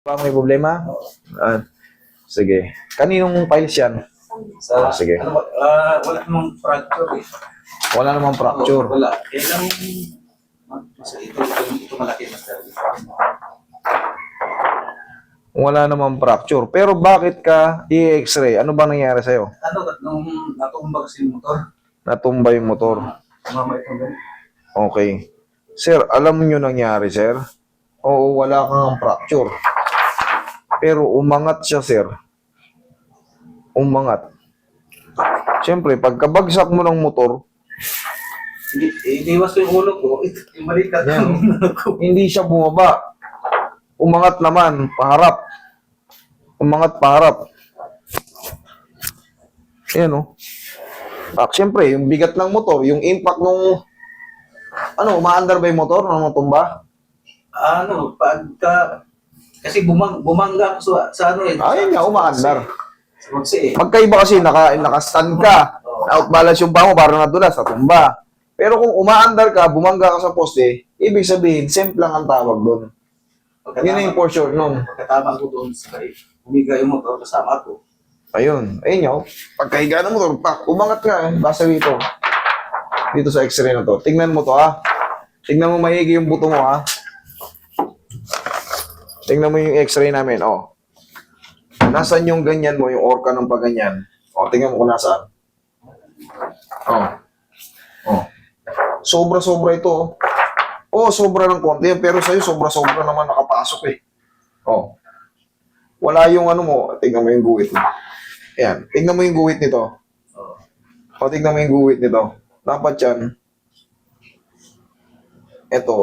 Ba may problema? Ah, sige. Kaninong files yan? Sige. Wala namang fracture eh. Wala namang fracture. Wala. Kaya lang, ito malaki na service. Wala namang fracture. Pero bakit ka i-x-ray? Ano ba nangyari sa'yo? Nung natumba kasi yung motor, Natumba yung motor. tumama ito ganun. Okay. Sir, alam nyo nangyari, sir? Oo, wala kang fracture. Pero umangat siya, sir. Umangat. Siyempre, pagkabagsak mo ng motor, Iniwas ko yung ulo ko, yung balikat Yan. yung ulo ko. hindi siya bumaba. Umangat naman, paharap. Umangat paharap. Ayan, oh. Siyempre, yung bigat ng motor, yung impact nung, umaandar ba yung motor nung matumba? Kasi bumangga ako sa ano eh. Ayun nga, umaandar. Sa Magsi eh. Magkaiba kasi, naka-stand ka. Na-outbalance yung bango, parang nadulas, natumba. Pero kung umaandar ka, bumangga ka sa poste, ibig sabihin, simple lang ang tawag doon. Yun na yung for sure nun. Pagkatama ko doon sa humiga yung motor, kasama ko. Ayun, ayun yun. Pagkahiga ng motor, umangat ka eh. Basta dito. Dito sa x-ray na to. Tingnan mo to ha. Tingnan mo maigi yung buto mo ha. Tingnan mo yung x-ray namin, oh. Nasaan yung ganyan mo, yung orca ng paganyan? Oh, tingnan mo kung nasaan. Oh. Oh. Sobra-sobra ito, oh. Oh, sobra ng konti yan, pero sa'yo sobra-sobra naman nakapasok eh. Oh. Wala yung ano mo, tingnan mo yung guhit mo. Ayan, tingnan mo yung guhit nito. O, tingnan mo yung guhit nito. Dapat yan, ito,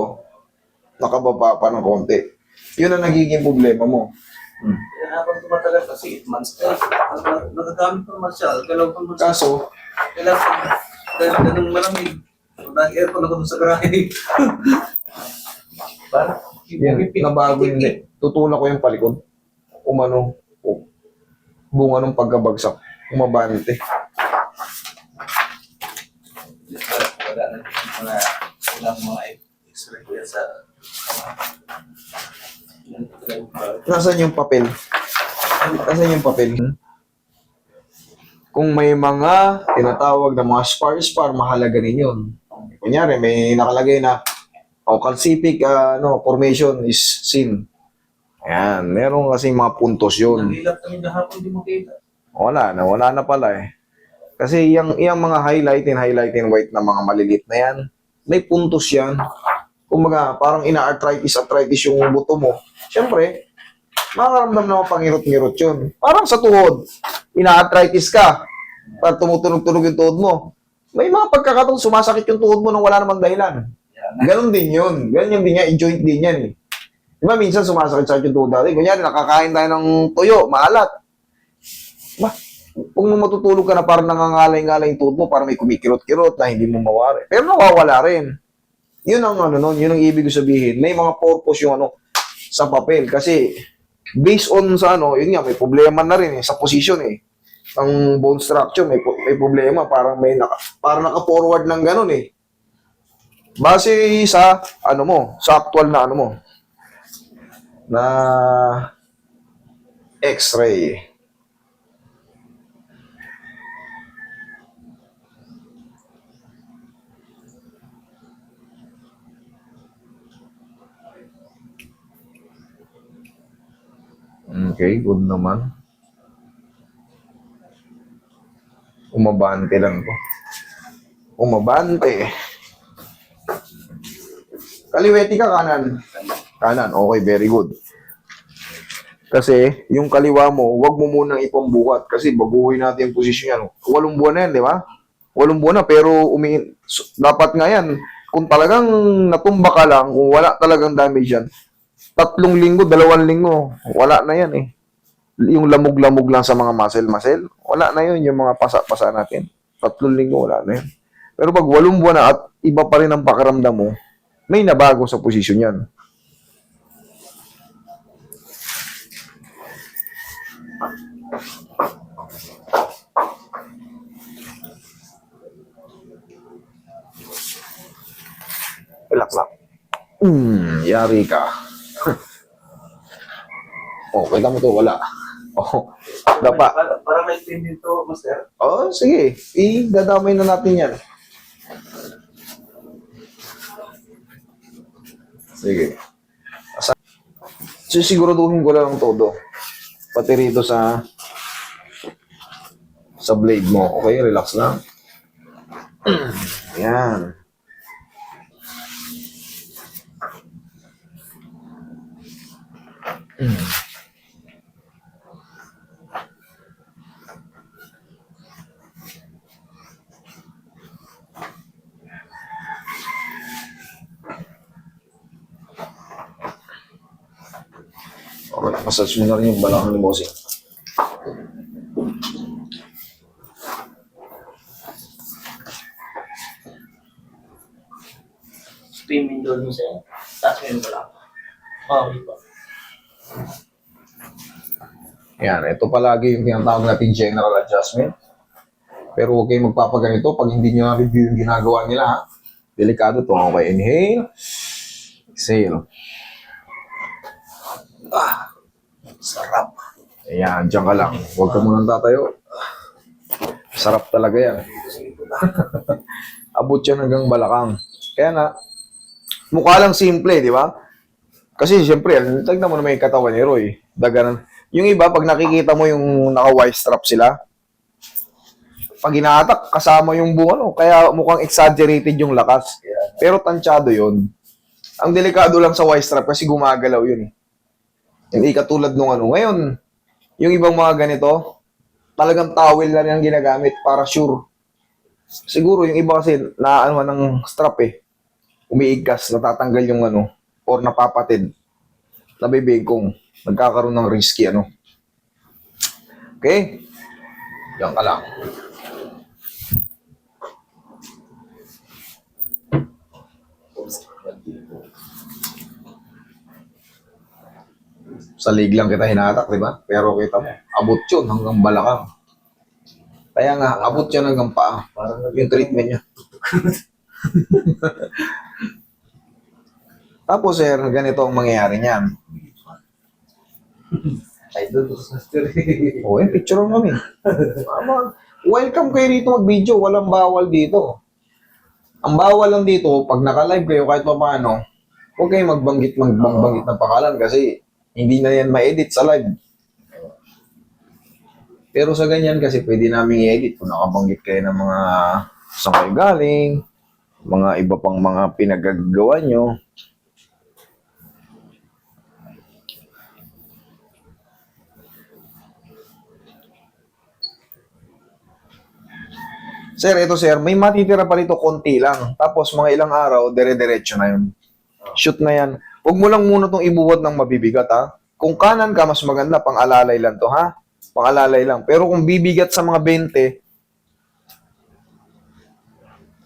nakababa pa ng konti. Yun ang nagiging problema mo. Kaya habang tumatagal kasi 8 months, nagagamit pa naman siya. Galaw pa naman siya. Kaso, Kailangan, dahil ganun malamig. Nag-aircon ako doon sa garahe. Parang, yan, nabago yun eh. Tutulak ko yung palikod. Bunga ng pagkabagsak. Umabante. Wala na walang mga x-ray ko yan sa... Nasaan yung papel? Nasaan yung papel? Kung may mga tinatawag na mga spar, mahalaga rin yun. Kunyari, may nakalagay na calcific formation is seen. Ayan, meron kasing mga puntos yun. Nahilap kami kahapon, di mo kita. Wala na pala eh. Kasi yung mga highlight and white na mga malilit na yan, may puntos yan. Kumbaga, parang ina-arthritis yung buto mo. Siyempre, makakaramdam naman pangirot-ngirot yun. Parang sa tuhod, ina-arthritis ka. Parang tumutunog-tunog yung tuhod mo. May mga pagkakataon sumasakit yung tuhod mo nang wala namang dahilan. Ganon din yun. Ganyan din yan, i-joint din yan eh. Diba minsan sumasakit-sakit yung tuhod natin? Kunyari, nakakain tayo ng tuyo, maalat. Ba, kung matutulog ka na parang nangangalay-ngalay yung tuhod mo, parang may kumikirot-kirot na hindi mo mawari. Pero nawawala rin. Yun ang yun ang ibig sabihin. May mga purpose yung sa papel. Kasi, based on sa yun nga, may problema na rin sa position eh. Ang bone structure, may problema. Parang parang naka-forward ng ganun eh. Base sa, sa actual na na x-ray. Okay, good naman. Umabante lang to. Umabante. Kaliwete ka kanan. Kanan, okay, very good. Kasi, yung kaliwa mo, huwag mo munang ipambuhat kasi baguhin natin yung posisyon yan. 8 buwan na yan, di ba? 8 buwan na, pero dapat nga yan, kung talagang natumba ka lang, kung wala talagang damage yan, 3 linggo, 2 linggo, wala na yan eh. Yung lamog-lamog lang sa mga muscle, wala na yun, yung mga pasa-pasa natin. 3 linggo, wala na yun. Pero pag 8 buwan na at iba pa rin ang pakiramdam mo, may nabago sa posisyon yan. Relax lang. Yari ka. Oh, kita mo to, wala. Oh, dapa. Para may pin dito, master. Oh, sige. I-dadamay na natin yan. Sige. So, siguraduhin ko lang todo. Pati rito sa blade mo. Okay, relax lang. Yan. Okay, massage mo na rin yung balakang ni Bossing. Spin doon mo sa'yo. Tapos ngayon ko lang. Okay po. Yan, ito palagi yung tinatawag natin general adjustment. Pero huwag kayong magpapaganito pag hindi nyo na-review yung ginagawa nila, ha? Delikado to. Okay, inhale. Exhale. Sarap. Ayan, dyan ka lang. Huwag ka munang tatayo. Sarap talaga yan. Abot yan hanggang balakang. Kaya nga, mukha lang simple, di ba? Kasi siyempre, tignan mo naman yung katawan ni Roy. Daganan. Yung iba, pag nakikita mo yung naka-wire strap sila, pag inatak, kasama yung buwan, oh, kaya mukhang exaggerated yung lakas. Pero tansyado yun. Ang delikado lang sa wire strap kasi gumagalaw yun. Hindi katulad nung ano. Ngayon, yung ibang mga ganito, talagang towel na rin ang ginagamit para sure. Siguro yung iba kasi naano ng strap eh. Umiigkas, natatanggal yung ano, or napapatid. Nabibigkong, nagkakaroon ng risky ano. Okay? Yan ka lang. Sa leg lang kita hinatak, di ba? Pero kita mo, abot yun hanggang balakang. Kaya nga, abot yun hanggang paa. Yung treatment niya. Tapos, sir, ganito ang mangyayari niyan. Ay, doon, master. O, picture mo kami. Welcome kayo dito mag-video. Walang bawal dito. Ang bawal lang dito, pag naka-live kayo kahit pa paano, huwag kayong magbanggit ng pangalan kasi hindi na yan ma-edit sa live. Pero sa ganyan kasi pwede namin i-edit kung nakabanggit kayo ng mga saan kayo galing, mga iba pang mga pinagagawa nyo. Sir, ito sir, may matitira pa rito konti lang. Tapos mga ilang araw, dire-diretso na yun. Shoot na yan. Huwag mo lang muna itong ibuwad ng mabibigat, ha? Kung kanan ka, mas maganda, pang-alalay lang to, ha? Pang-alalay lang. Pero kung bibigat sa mga 20,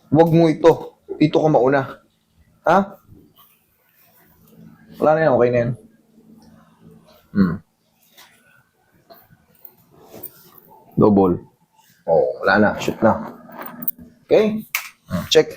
huwag mo ito. Dito ka mauna. Ha? Wala na yan, okay na yan. Double. Oh, wala na. Shoot na. Okay? Check.